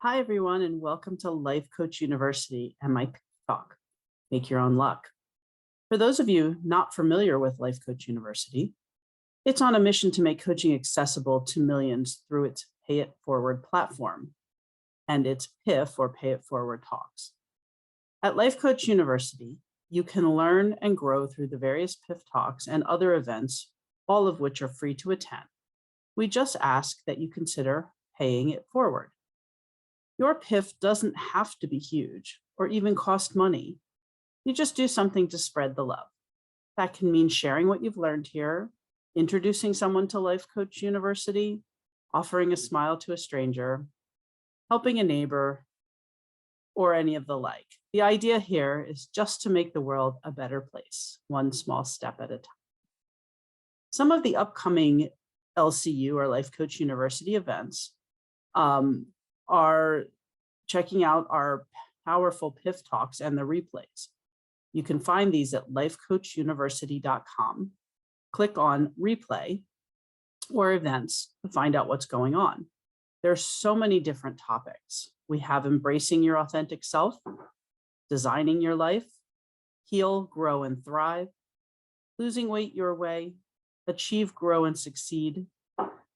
Hi, everyone, and welcome to Life Coach University and my PIF Talk, Make Your Own Luck. For those of you not familiar with Life Coach University, it's on a mission to make coaching accessible to millions through its Pay It Forward platform and its PIF or Pay It Forward talks. At Life Coach University, you can learn and grow through the various PIF talks and other events, all of which are free to attend. We just ask that you consider paying it forward. Your PIF doesn't have to be huge or even cost money. You just do something to spread the love. That can mean sharing what you've learned here, introducing someone to Life Coach University, offering a smile to a stranger, helping a neighbor, or any of the like. The idea here is just to make the world a better place, one small step at a time. Some of the upcoming LCU or Life Coach University events are checking out our powerful PIF talks and the replays. You can find these at lifecoachuniversity.com. Click on replay or events to find out what's going on. There's so many different topics. We have embracing your authentic self, designing your life, heal, grow, and thrive, losing weight your way, achieve, grow, and succeed,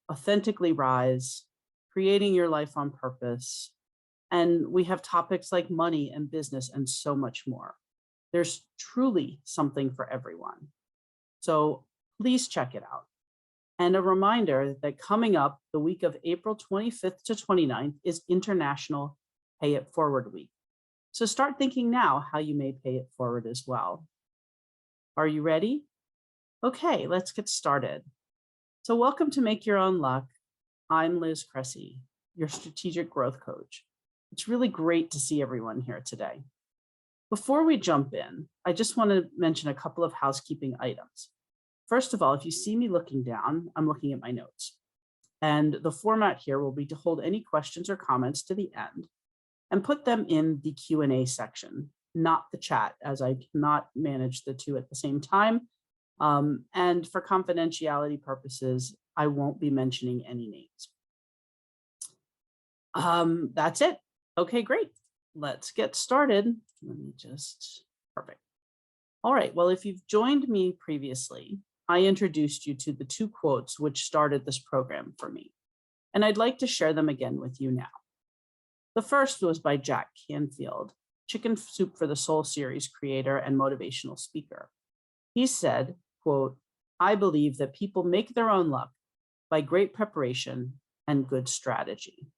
authentically rise, creating your life on purpose. And we have topics like money and business and so much more. There's truly something for everyone. So please check it out. And a reminder that coming up the week of April 25th to 29th is International Pay It Forward Week. So start thinking now how you may pay it forward as well. Are you ready? Okay, let's get started. So welcome to Make Your Own Luck. I'm Liz Cresci, your strategic growth coach. It's really great to see everyone here today. Before we jump in, I just want to mention a couple of housekeeping items. First of all, if you see me looking down, I'm looking at my notes. And the format here will be to hold any questions or comments to the end and put them in the Q&A section, not the chat, as I cannot manage the two at the same time. And for confidentiality purposes, I won't be mentioning any names. That's it. Okay, great. Let's get started. Let me just, perfect. All right, well, if you've joined me previously, I introduced you to the two quotes which started this program for me, and I'd like to share them again with you now. The first was by Jack Canfield, Chicken Soup for the Soul series creator and motivational speaker. He said, quote, "I believe that people make their own luck by great preparation and good strategy."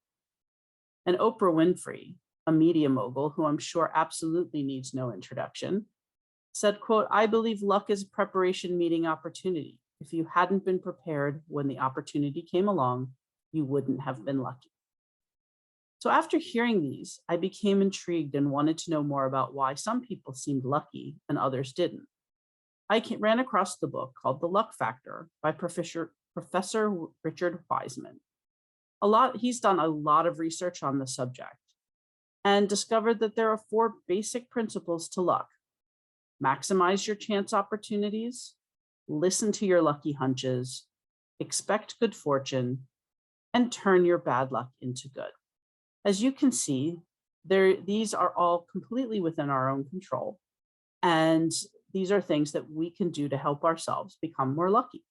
And Oprah Winfrey, a media mogul who I'm sure absolutely needs no introduction, said, quote, "I believe luck is preparation meeting opportunity. If you hadn't been prepared when the opportunity came along, you wouldn't have been lucky." So after hearing these, I became intrigued and wanted to know more about why some people seemed lucky and others didn't. I ran across the book called The Luck Factor by Professor Richard Wiseman. He's done a lot of research on the subject and discovered that there are 4 basic principles to luck. Maximize your chance opportunities, listen to your lucky hunches, expect good fortune, and turn your bad luck into good. As you can see, these are all completely within our own control. And these are things that we can do to help ourselves become more lucky.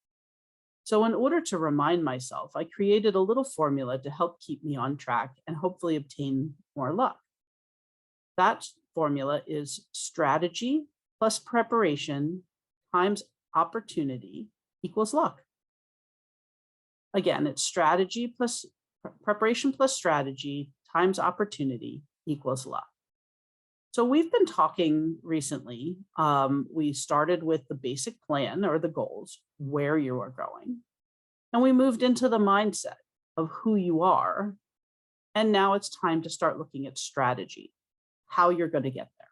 So in order to remind myself, I created a little formula to help keep me on track and hopefully obtain more luck. That formula is strategy plus preparation times opportunity equals luck. Again, it's strategy plus preparation plus strategy times opportunity equals luck. So we've been talking recently. We started with the basic plan or the goals, where you are going. And we moved into the mindset of who you are. And now it's time to start looking at strategy, how you're going to get there.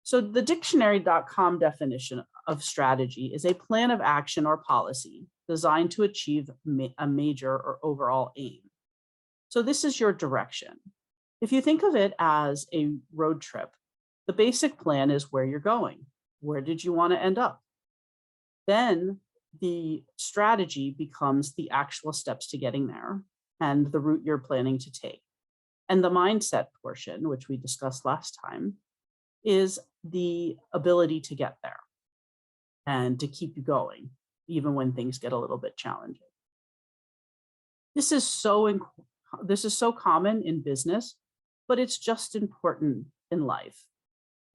So the dictionary.com definition of strategy is a plan of action or policy designed to achieve a major or overall aim. So this is your direction. If you think of it as a road trip, the basic plan is where you're going. Where did you want to end up? Then the strategy becomes the actual steps to getting there and the route you're planning to take. And the mindset portion, which we discussed last time, is the ability to get there and to keep you going, even when things get a little bit challenging. This is so common in business, but it's just important in life.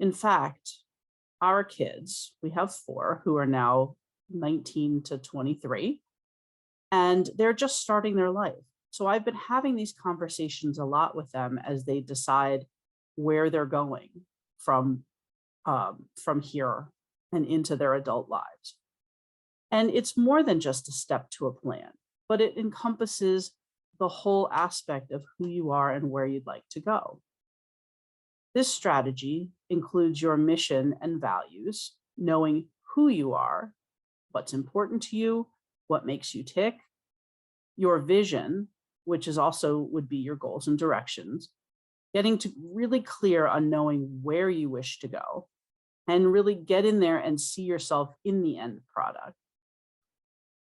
In fact, our kids, we have 4 who are now 19 to 23, and they're just starting their life. So I've been having these conversations a lot with them as they decide where they're going from here and into their adult lives. And it's more than just a step to a plan, but it encompasses the whole aspect of who you are and where you'd like to go. This strategy includes your mission and values, knowing who you are, what's important to you, what makes you tick, your vision, which is also would be your goals and directions, getting to really clear on knowing where you wish to go, and really get in there and see yourself in the end product.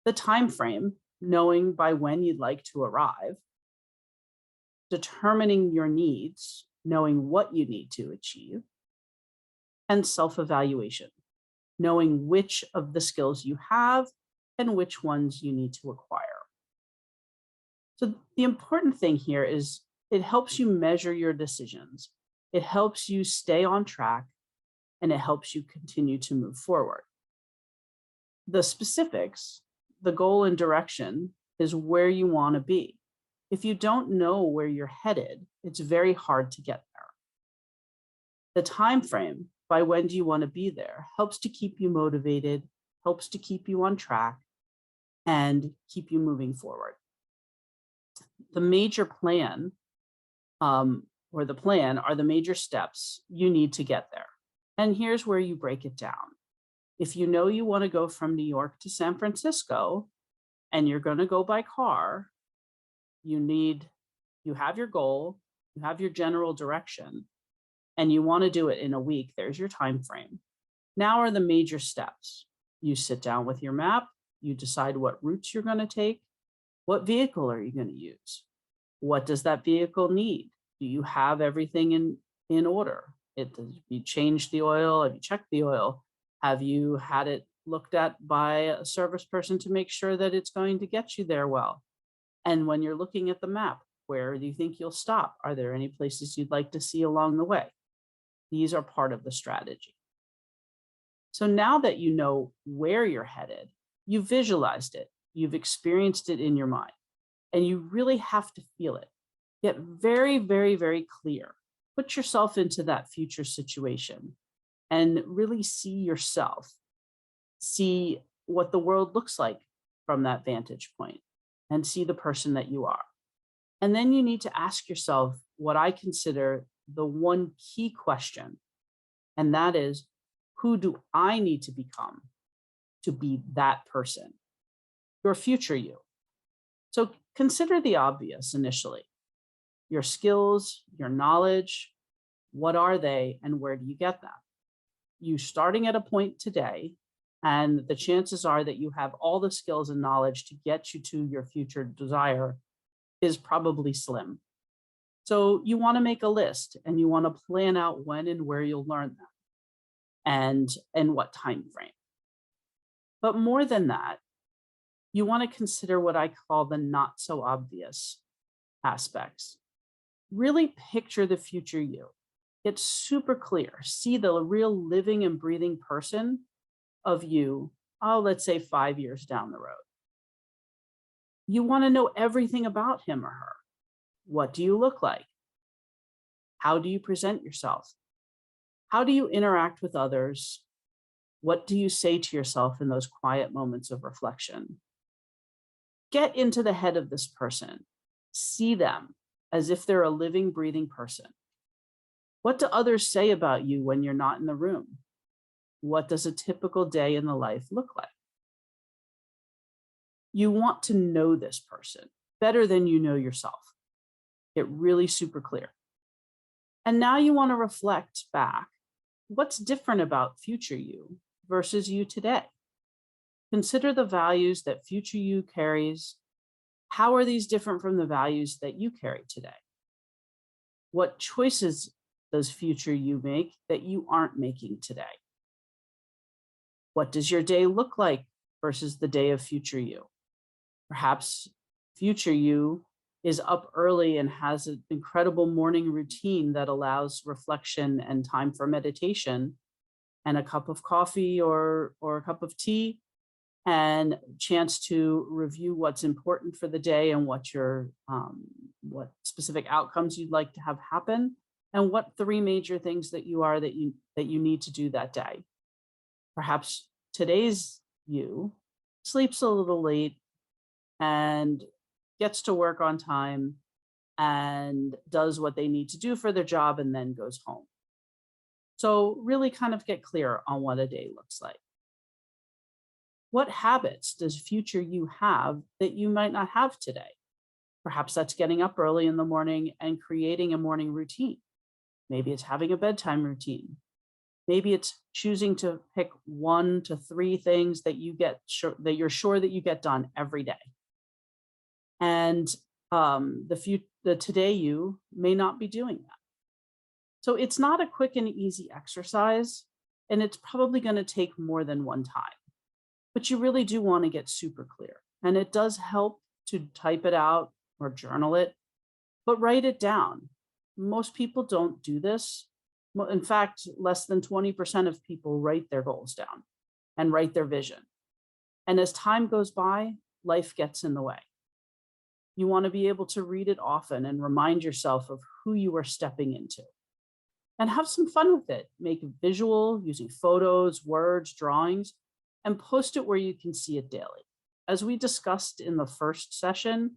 The time frame, knowing by when you'd like to arrive, determining your needs, knowing what you need to achieve, and self-evaluation, knowing which of the skills you have and which ones you need to acquire. So the important thing here is it helps you measure your decisions. It helps you stay on track, and it helps you continue to move forward. The specifics, the goal and direction, is where you want to be. If you don't know where you're headed, it's very hard to get there. The time frame, by when do you want to be there, helps to keep you motivated, helps to keep you on track, and keep you moving forward. The major plan, or the plan, are the major steps you need to get there. And here's where you break it down. If you know you want to go from New York to San Francisco, and you're going to go by car, you have your goal, you have your general direction, and you want to do it in a week. There's your time frame. Now are the major steps. You sit down with your map, you decide what routes you're going to take, what vehicle are you going to use? What does that vehicle need? Do you have everything in order? Have you changed the oil? Have you checked the oil? Have you had it looked at by a service person to make sure that it's going to get you there well? And when you're looking at the map, where do you think you'll stop? Are there any places you'd like to see along the way? These are part of the strategy. So now that you know where you're headed, you've visualized it, you've experienced it in your mind, and you really have to feel it. Get very, very, very clear. Put yourself into that future situation and really see yourself, see what the world looks like from that vantage point, and see the person that you are. And then you need to ask yourself what I consider the one key question, and that is, who do I need to become to be that person, your future you? So consider the obvious initially. Your skills, your knowledge, what are they and where do you get them? You starting at a point today, and the chances are that you have all the skills and knowledge to get you to your future desire is probably slim. So you want to make a list and you want to plan out when and where you'll learn them and what time frame. But more than that, you want to consider what I call the not so obvious aspects. Really picture the future you. Get super clear. See the real living and breathing person of you, let's say 5 years down the road. You want to know everything about him or her. What do you look like? How do you present yourself? How do you interact with others? What do you say to yourself in those quiet moments of reflection? Get into the head of this person. See them as if they're a living, breathing person. What do others say about you when you're not in the room? What does a typical day in the life look like? You want to know this person better than you know yourself. Get really super clear. And now you want to reflect back. What's different about future you versus you today? Consider the values that future you carries. How are these different from the values that you carry today? What choices does future you make that you aren't making today? What does your day look like versus the day of future you? Perhaps future you is up early and has an incredible morning routine that allows reflection and time for meditation and a cup of coffee or a cup of tea and chance to review what's important for the day and what specific outcomes you'd like to have happen and what three major things that you need to do that day. Perhaps today's you sleeps a little late and gets to work on time and does what they need to do for their job and then goes home. So really kind of get clear on what a day looks like. What habits does future you have that you might not have today? Perhaps that's getting up early in the morning and creating a morning routine. Maybe it's having a bedtime routine. Maybe it's choosing to pick 1 to 3 things that you're sure that you get done every day. And the today you may not be doing that. So it's not a quick and easy exercise, and it's probably going to take more than one time. But you really do want to get super clear. And it does help to type it out or journal it, but write it down. Most people don't do this. In fact, less than 20% of people write their goals down and write their vision. And as time goes by, life gets in the way. You want to be able to read it often and remind yourself of who you are stepping into. And have some fun with it. Make it visual using photos, words, drawings, and post it where you can see it daily. As we discussed in the first session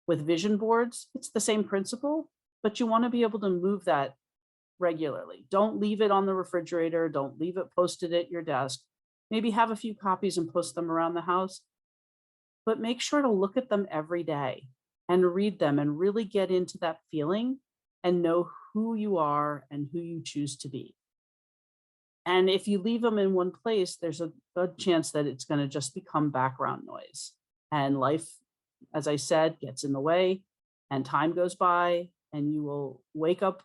with vision boards, it's the same principle, but you want to be able to move that regularly. Don't leave it on the refrigerator. Don't leave it posted at your desk. Maybe have a few copies and post them around the house, but make sure to look at them every day and read them and really get into that feeling and know who you are and who you choose to be. And if you leave them in one place, there's a good chance that it's going to just become background noise. And life, as I said, gets in the way and time goes by and you will wake up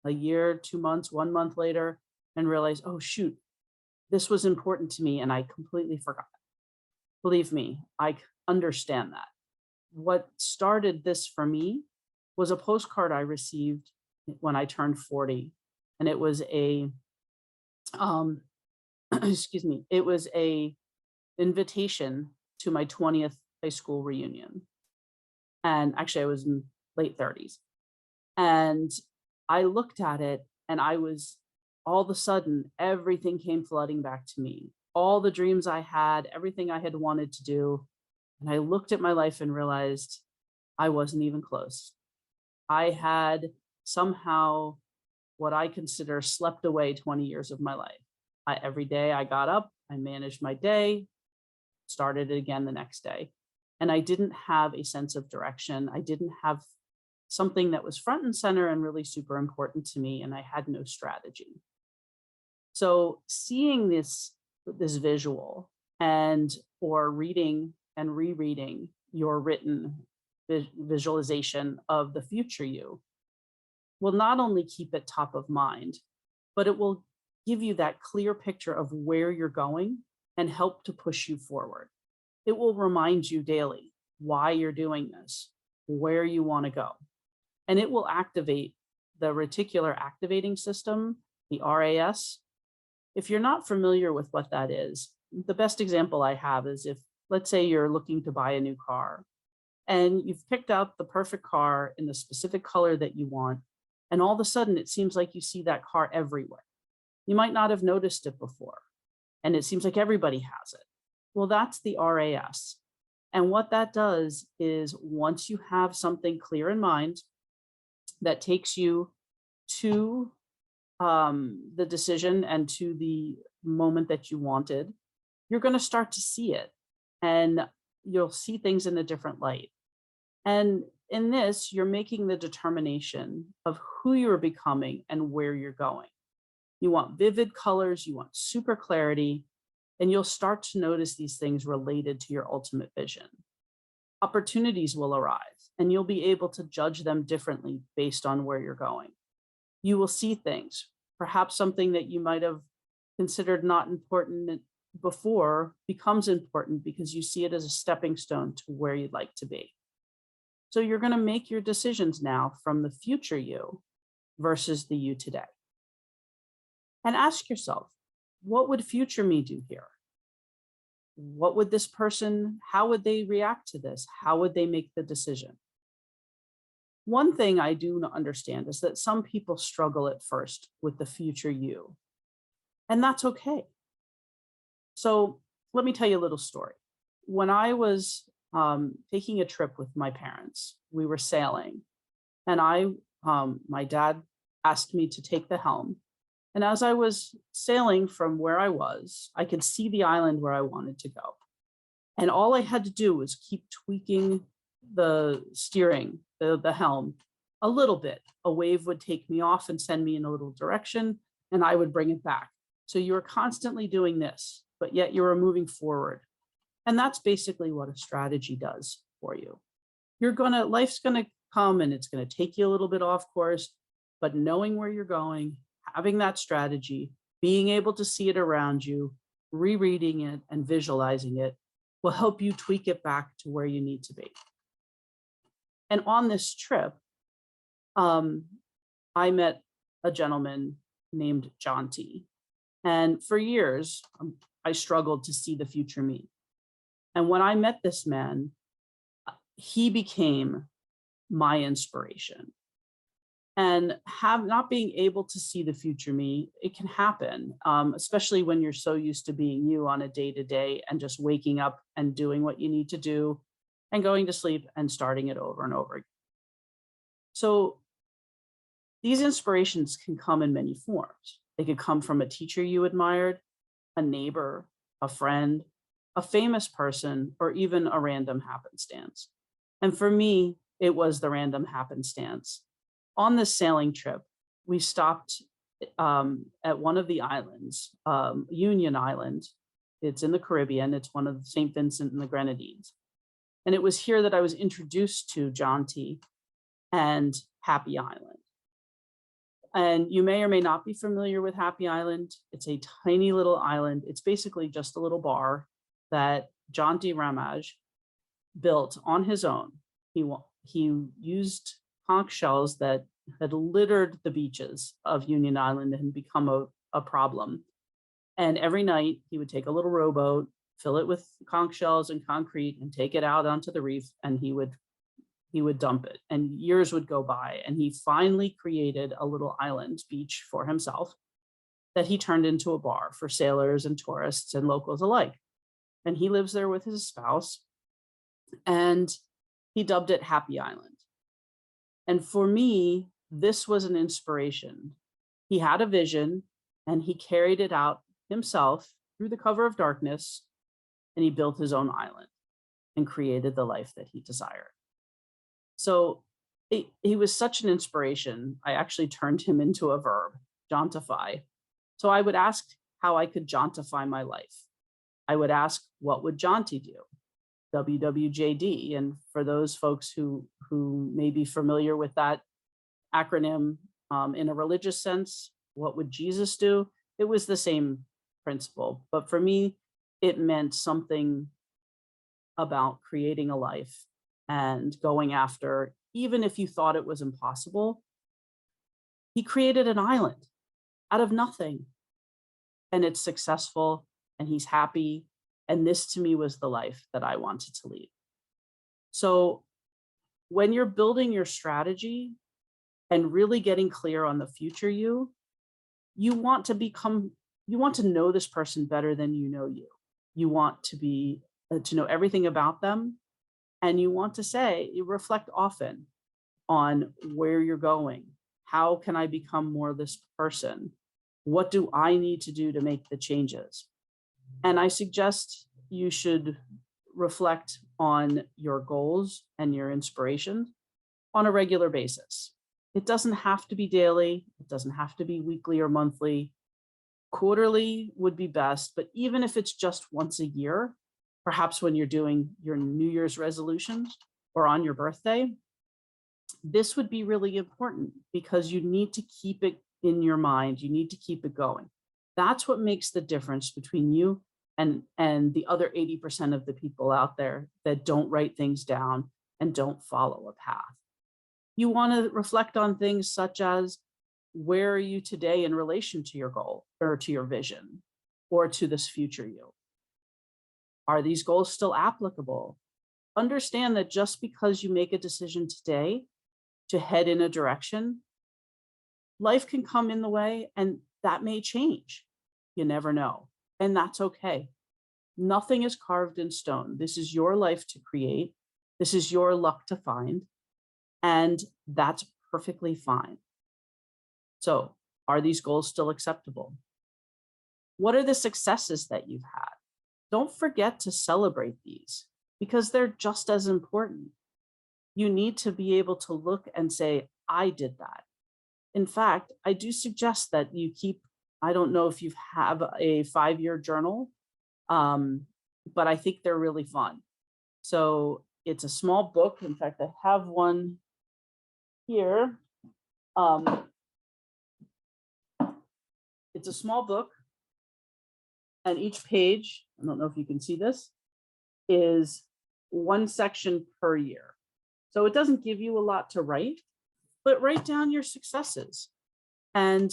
a year, 2 months, 1 month later and realize, oh, shoot, this was important to me and I completely forgot. Believe me, I understand that. What started this for me was a postcard I received when I turned 40. And it was excuse me, it was a invitation to my 20th high school reunion. And actually I was in late 30s. And I looked at it and all of a sudden, everything came flooding back to me. All the dreams I had, everything I had wanted to do. And I looked at my life and realized I wasn't even close. I had somehow what I consider slept away 20 years of my life. Every day I got up, I managed my day, started it again the next day. And I didn't have a sense of direction. I didn't have something that was front and center and really super important to me. And I had no strategy. So seeing this visual or reading and rereading your written visualization of the future you will not only keep it top of mind, but it will give you that clear picture of where you're going and help to push you forward. It will remind you daily why you're doing this, where you want to go. And it will activate the reticular activating system, the RAS. If you're not familiar with what that is, the best example I have is if, let's say you're looking to buy a new car and you've picked out the perfect car in the specific color that you want, and all of a sudden it seems like you see that car everywhere. You might not have noticed it before, and it seems like everybody has it. Well, that's the RAS. And what that does is once you have something clear in mind that takes you to the decision and to the moment that you wanted, you're going to start to see it and you'll see things in a different light. And in this, you're making the determination of who you're becoming and where you're going. You want vivid colors, you want super clarity, and you'll start to notice these things related to your ultimate vision. Opportunities will arise, and you'll be able to judge them differently based on where you're going. You will see things, perhaps something that you might have considered not important before becomes important because you see it as a stepping stone to where you'd like to be. So you're going to make your decisions now from the future you versus the you today. And ask yourself, what would future me do here? What would this person, how would they react to this? How would they make the decision? One thing I do understand is that some people struggle at first with the future you, and that's okay. So let me tell you a little story. When I was taking a trip with my parents, we were sailing, and my dad asked me to take the helm. And as I was sailing from where I was, I could see the island where I wanted to go. And all I had to do was keep tweaking the steering, the helm, a little bit. A wave would take me off and send me in a little direction, and I would bring it back. So you were constantly doing this, but yet you were moving forward. And that's basically what a strategy does for you. Life's gonna come and it's gonna take you a little bit off course, but knowing where you're going, having that strategy, being able to see it around you, rereading it and visualizing it will help you tweak it back to where you need to be. And on this trip, I met a gentleman named John T. And for years, I struggled to see the future me. And when I met this man, he became my inspiration. And not being able to see the future me, it can happen, especially when you're so used to being you on a day-to-day and just waking up and doing what you need to do and going to sleep and starting it over and over again. So these inspirations can come in many forms. They could come from a teacher you admired, a neighbor, a friend, a famous person, or even a random happenstance. And for me, it was the random happenstance. On this sailing trip, we stopped at one of the islands, Union Island. It's in the Caribbean. It's one of St. Vincent and the Grenadines. And it was here that I was introduced to John T. and Happy Island. And you may or may not be familiar with Happy Island. It's a tiny little island. It's basically just a little bar that John D. Ramage built on his own. He used conch shells that had littered the beaches of Union Island and become a problem. And every night he would take a little rowboat, fill it with conch shells and concrete and take it out onto the reef, and he would dump it. And years would go by, and he finally created a little island beach for himself that he turned into a bar for sailors and tourists and locals alike. And he lives there with his spouse, and he dubbed it Happy Island. And for me, this was an inspiration. He had a vision and he carried it out himself through the cover of darkness, and he built his own island and created the life that he desired. So he was such an inspiration. I actually turned him into a verb, jauntify. So I would ask how I could jauntify my life. I would ask, what would Jaunty do? WWJD. And for those folks who may be familiar with that acronym in a religious sense, what would Jesus do? It was the same principle. But for me, it meant something about creating a life and going after, even if you thought it was impossible. He created an island out of nothing, and it's successful, and he's happy. And this to me was the life that I wanted to lead. So when you're building your strategy and really getting clear on the future you want to know this person better than you know you. You want to know everything about them. And you want to reflect often on where you're going. How can I become more this person? What do I need to do to make the changes? And I suggest you should reflect on your goals and your inspirations on a regular basis. It doesn't have to be daily. It doesn't have to be weekly or monthly. Quarterly would be best, but even if it's just once a year, perhaps when you're doing your New Year's resolutions or on your birthday, This would be really important because you need to keep it in your mind. You need to keep it going. That's what makes the difference between you and the other 80% of the people out there that don't write things down and don't follow a path. You want to reflect on things such as, where are you today in relation to your goal or to your vision or to this future you? Are these goals still applicable? Understand that just because you make a decision today to head in a direction, life can come in the way and that may change. You never know. And that's okay. Nothing is carved in stone. This is your life to create. This is your luck to find. And that's perfectly fine. So, are these goals still acceptable? What are the successes that you've had? Don't forget to celebrate these because they're just as important. You need to be able to look and say, I did that. In fact, I do suggest that you keep, I don't know if you have a 5-year journal, but I think they're really fun. So it's a small book. In fact, I have one here. It's a small book, and each page, I don't know if you can see this, is one section per year. So it doesn't give you a lot to write, but write down your successes and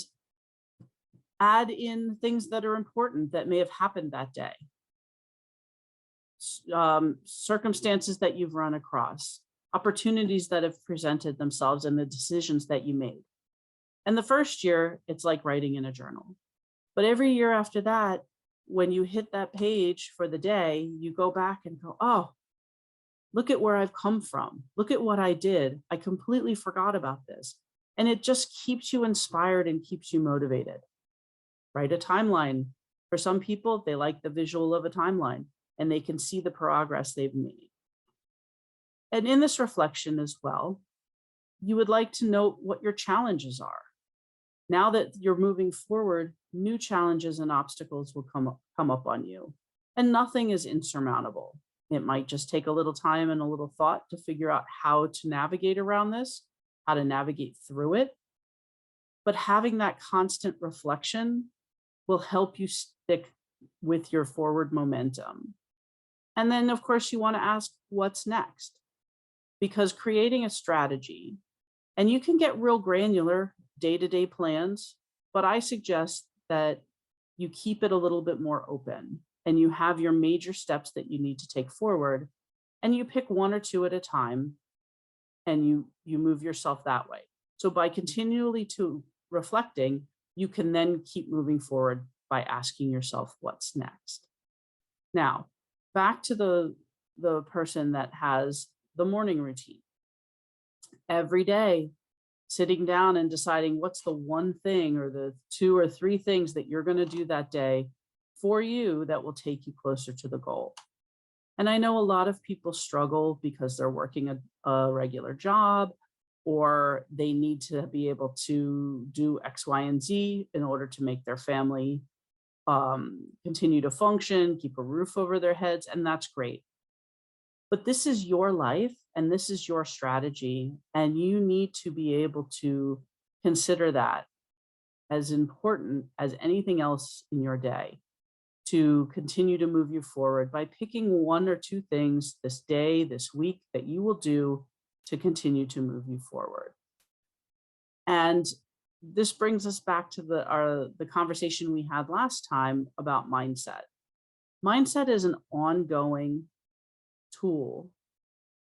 add in things that are important that may have happened that day. Circumstances that you've run across, opportunities that have presented themselves, and the decisions that you made. And the first year, it's like writing in a journal. But every year after that, when you hit that page for the day, you go back and go, oh, look at where I've come from. Look at what I did. I completely forgot about this. And it just keeps you inspired and keeps you motivated. Write a timeline. For some people, they like the visual of a timeline and they can see the progress they've made. And in this reflection as well, you would like to note what your challenges are. Now that you're moving forward, new challenges and obstacles will come up on you, and nothing is insurmountable. It might just take a little time and a little thought to figure out how to navigate around this, how to navigate through it. But having that constant reflection will help you stick with your forward momentum. And then, of course, you want to ask, what's next? Because creating a strategy, and you can get real granular day-to-day plans, but I suggest that you keep it a little bit more open and you have your major steps that you need to take forward, and you pick one or two at a time and you move yourself that way. So by continually to reflecting, you can then keep moving forward by asking yourself what's next. Now, back to the person that has the morning routine. Every day, sitting down and deciding what's the one thing or the 2 or 3 things that you're going to do that day for you that will take you closer to the goal. And I know a lot of people struggle because they're working a regular job, or they need to be able to do X, Y, and Z in order to make their family continue to function, keep a roof over their heads, and that's great. But this is your life and this is your strategy, and you need to be able to consider that as important as anything else in your day to continue to move you forward by picking 1 or 2 things this day, this week, that you will do to continue to move you forward. And this brings us back to the conversation we had last time about mindset. Mindset is an ongoing tool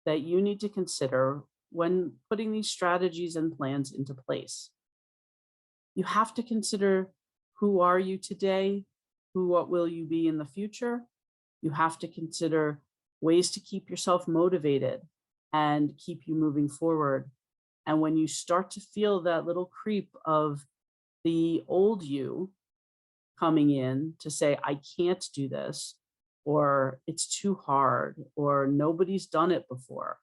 that you need to consider when putting these strategies and plans into place. You have to consider, who are you today? What will you be in the future? You have to consider ways to keep yourself motivated and keep you moving forward. And when you start to feel that little creep of the old you coming in to say, I can't do this, or it's too hard, or nobody's done it before,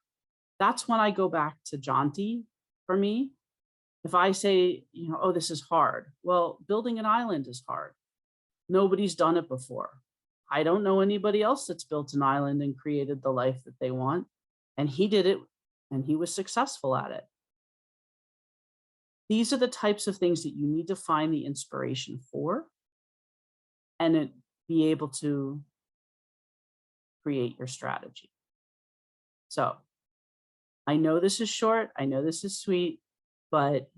that's when I go back to Jaunty for me. If I say, oh, this is hard. Well, building an island is hard. Nobody's done it before. I don't know anybody else that's built an island and created the life that they want. And he did it and he was successful at it. These are the types of things that you need to find the inspiration for and be able to create your strategy. So I know this is short, I know this is sweet, but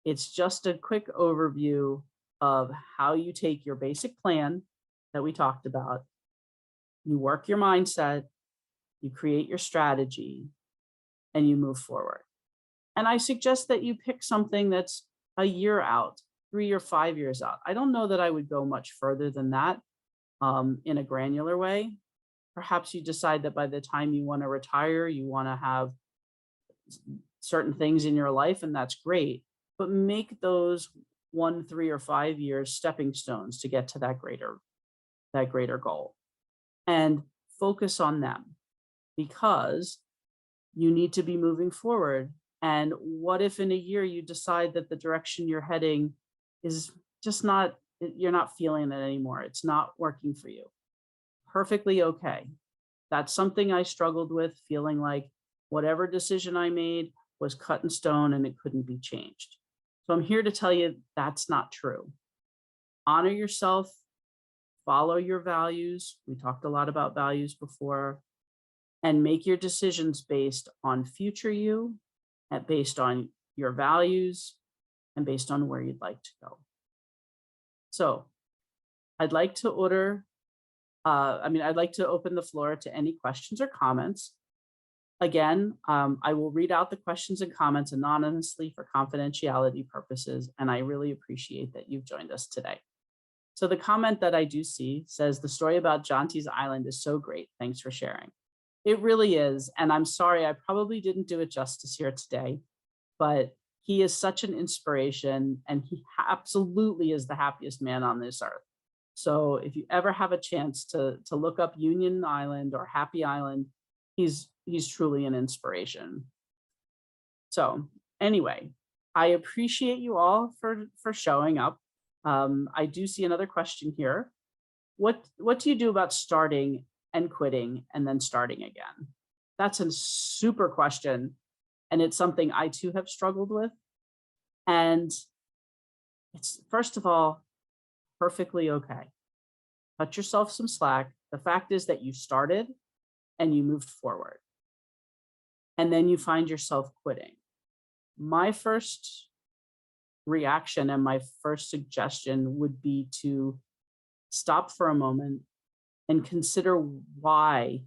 it's just a quick overview of how you take your basic plan that we talked about, you work your mindset, you create your strategy, and you move forward. And I suggest that you pick something that's a year out, 3 or 5 years out. I don't know that I would go much further than that in a granular way. Perhaps you decide that by the time you want to retire, you want to have certain things in your life, and that's great. But make those 1, 3, or 5 years stepping stones to get to that greater goal. And focus on them, because you need to be moving forward. And what if in a year you decide that the direction you're heading is just not, you're not feeling it anymore, it's not working for you? Perfectly okay. That's something I struggled with, feeling like whatever decision I made was cut in stone and it couldn't be changed. So I'm here to tell you that's not true. Honor yourself, follow your values. We talked a lot about values before, and make your decisions based on future you, and based on your values, and based on where you'd like to go. So I'd like to I'd like to open the floor to any questions or comments. Again, I will read out the questions and comments anonymously for confidentiality purposes, and I really appreciate that you've joined us today. So the comment that I do see says, the story about Jonty's Island is so great. Thanks for sharing. It really is. And I'm sorry, I probably didn't do it justice here today, but he is such an inspiration, and he absolutely is the happiest man on this earth. So if you ever have a chance to look up Union Island or Happy Island, he's truly an inspiration. So anyway, I appreciate you all for showing up. I do see another question here. What do you do about starting and quitting and then starting again? That's a super question. And it's something I too have struggled with. And it's, first of all, perfectly okay. Cut yourself some slack. The fact is that you started and you moved forward. And then you find yourself quitting. My first reaction and my first suggestion would be to stop for a moment and consider why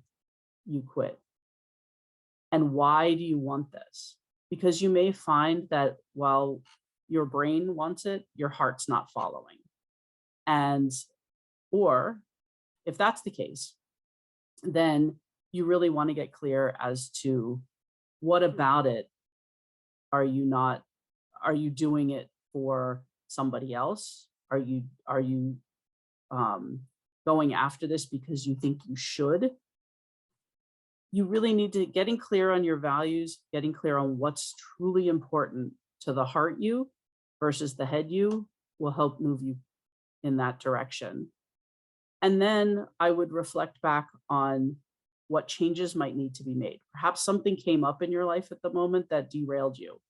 you quit. And why do you want this? Because you may find that while your brain wants it, your heart's not following. And, or if that's the case, then you really want to get clear as to what about it are you doing it for somebody else? Are you going after this because you think you should? You really need to getting clear on your values, getting clear on what's truly important to the heart you versus the head you will help move you in that direction. And then I would reflect back on what changes might need to be made. Perhaps something came up in your life at the moment that derailed you.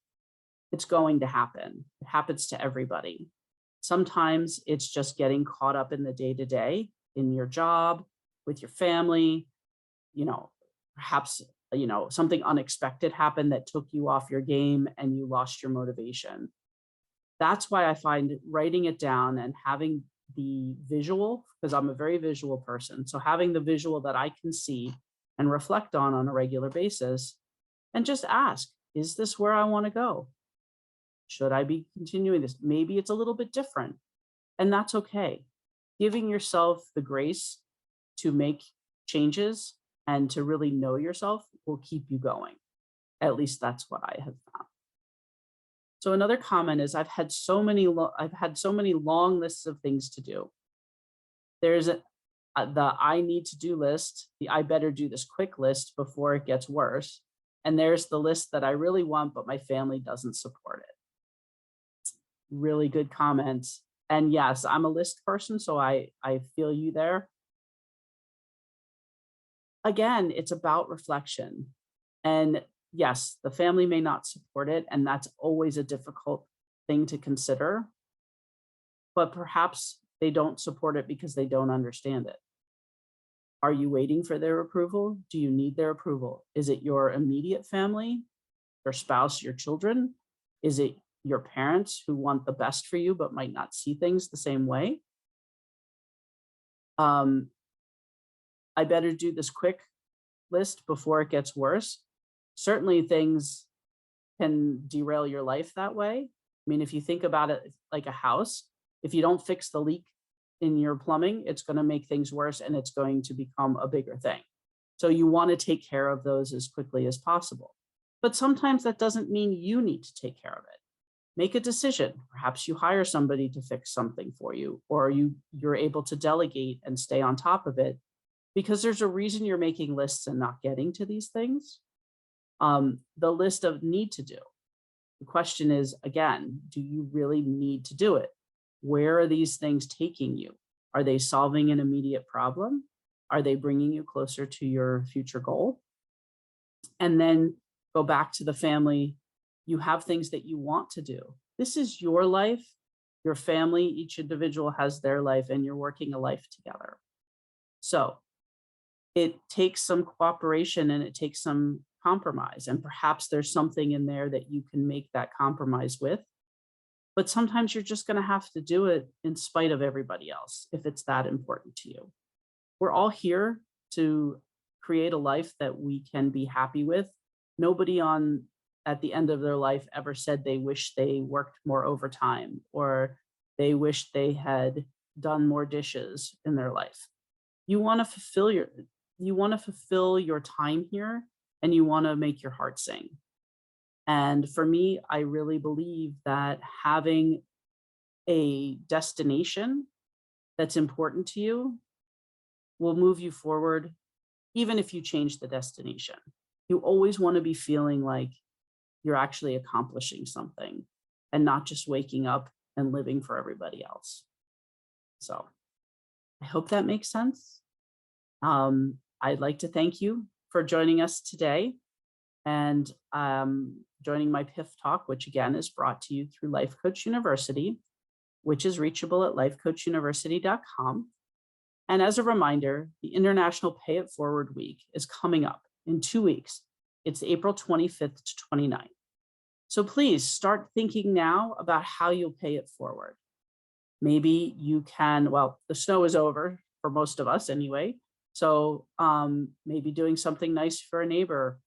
It's going to happen. It happens to everybody. Sometimes it's just getting caught up in the day-to-day, in your job, with your family, perhaps, something unexpected happened that took you off your game and you lost your motivation. That's why I find writing it down and having the visual, because I'm a very visual person. So having the visual that I can see and reflect on a regular basis and just ask, is this where I want to go? Should I be continuing this? Maybe it's a little bit different, and that's okay. Giving yourself the grace to make changes and to really know yourself will keep you going. At least that's what I have found. So another comment is I've had so many long lists of things to do. There's the I need to do list, the I better do this quick list before it gets worse. And there's the list that I really want, but my family doesn't support it. Really good comments. And yes, I'm a list person, so I feel you there. Again, it's about reflection. And yes, the family may not support it, and that's always a difficult thing to consider, but perhaps they don't support it because they don't understand it. Are you waiting for their approval? Do you need their approval? Is it your immediate family, your spouse, your children? Is it your parents who want the best for you but might not see things the same way? I better do this quick list before it gets worse. Certainly things can derail your life that way. I mean, if you think about it like a house, if you don't fix the leak in your plumbing, it's going to make things worse and it's going to become a bigger thing. So you want to take care of those as quickly as possible. But sometimes that doesn't mean you need to take care of it. Make a decision. Perhaps you hire somebody to fix something for you, or you're able to delegate and stay on top of it, because there's a reason you're making lists and not getting to these things. The list of need to do. The question is, again, do you really need to do it? Where are these things taking you? Are they solving an immediate problem? Are they bringing you closer to your future goal? And then go back to the family. You have things that you want to do. This is your life, your family, each individual has their life, and you're working a life together. So it takes some cooperation and it takes some compromise. And perhaps there's something in there that you can make that compromise with. But sometimes you're just going to have to do it in spite of everybody else if it's that important to you. We're all here to create a life that we can be happy with. Nobody at the end of their life ever said they wish they worked more overtime or they wish they had done more dishes in their life. You want to fulfill your time here, and you want to make your heart sing. And for me, I really believe that having a destination that's important to you will move you forward, even if you change the destination. You always want to be feeling like you're actually accomplishing something and not just waking up and living for everybody else. So I hope that makes sense. I'd like to thank you for joining us today and joining my PIF Talk, which again is brought to you through Life Coach University, which is reachable at lifecoachuniversity.com. And as a reminder, the International Pay It Forward Week is coming up in 2 weeks. It's April 25th to 29th. So please start thinking now about how you'll pay it forward. Maybe you can, well, the snow is over for most of us anyway. So maybe doing something nice for a neighbor,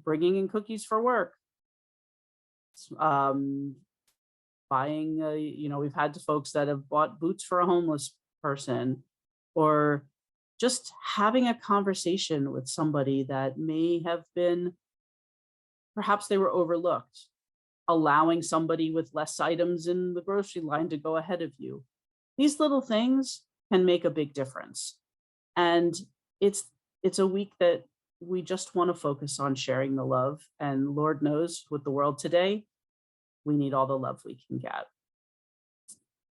bringing in cookies for work, buying, we've had folks that have bought boots for a homeless person, or just having a conversation with somebody that may have been, perhaps they were overlooked, allowing somebody with less items in the grocery line to go ahead of you. These little things can make a big difference. And it's a week that we just want to focus on sharing the love. And Lord knows with the world today, we need all the love we can get.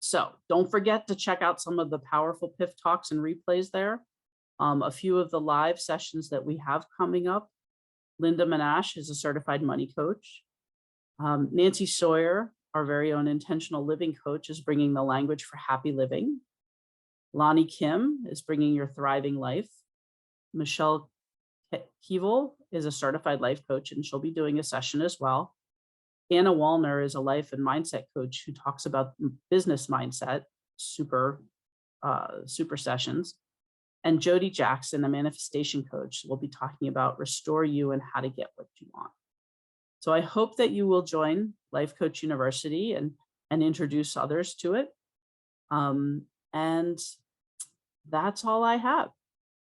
So don't forget to check out some of the powerful PIF Talks and replays there. A few of the live sessions that we have coming up. Linda Manash is a certified money coach. Nancy Sawyer, our very own intentional living coach, is bringing the language for happy living. Lonnie Kim is bringing your thriving life. Michelle Keevel is a certified life coach, and she'll be doing a session as well. Anna Wallner is a life and mindset coach who talks about business mindset, super sessions. And Jody Jackson, a manifestation coach, will be talking about restore you and how to get what you want. So I hope that you will join Life Coach University and introduce others to it. And that's all I have.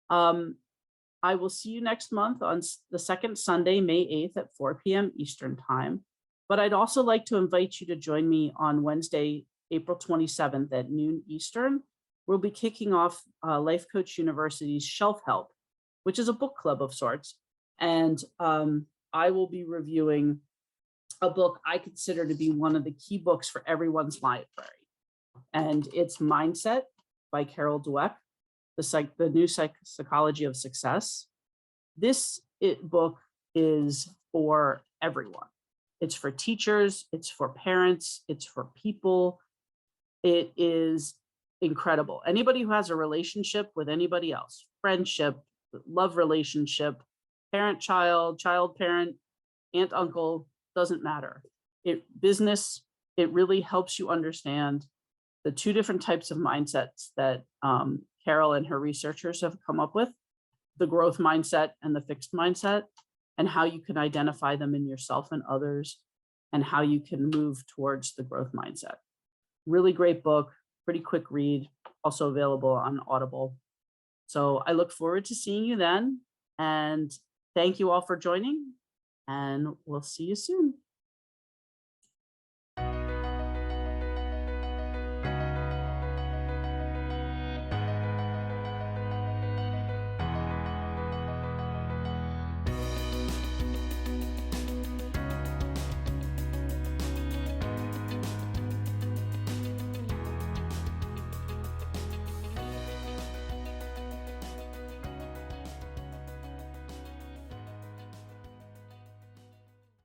I will see you next month on the second Sunday, May 8th at 4 p.m. Eastern Time. But I'd also like to invite you to join me on Wednesday, April 27th at noon Eastern. We'll be kicking off Life Coach University's Shelf Help, which is a book club of sorts. And I will be reviewing a book I consider to be one of the key books for everyone's library. And it's Mindset by Carol Dweck, the new psychology of success. This book is for everyone. It's for teachers, it's for parents, it's for people. It is incredible. Anybody who has a relationship with anybody else, friendship, love relationship, parent-child, child-parent, aunt-uncle, doesn't matter. Business, it really helps you understand the two different types of mindsets that Carol and her researchers have come up with, the growth mindset and the fixed mindset, and how you can identify them in yourself and others, and how you can move towards the growth mindset. Really great book, pretty quick read, also available on Audible. So I look forward to seeing you then, and thank you all for joining, and we'll see you soon.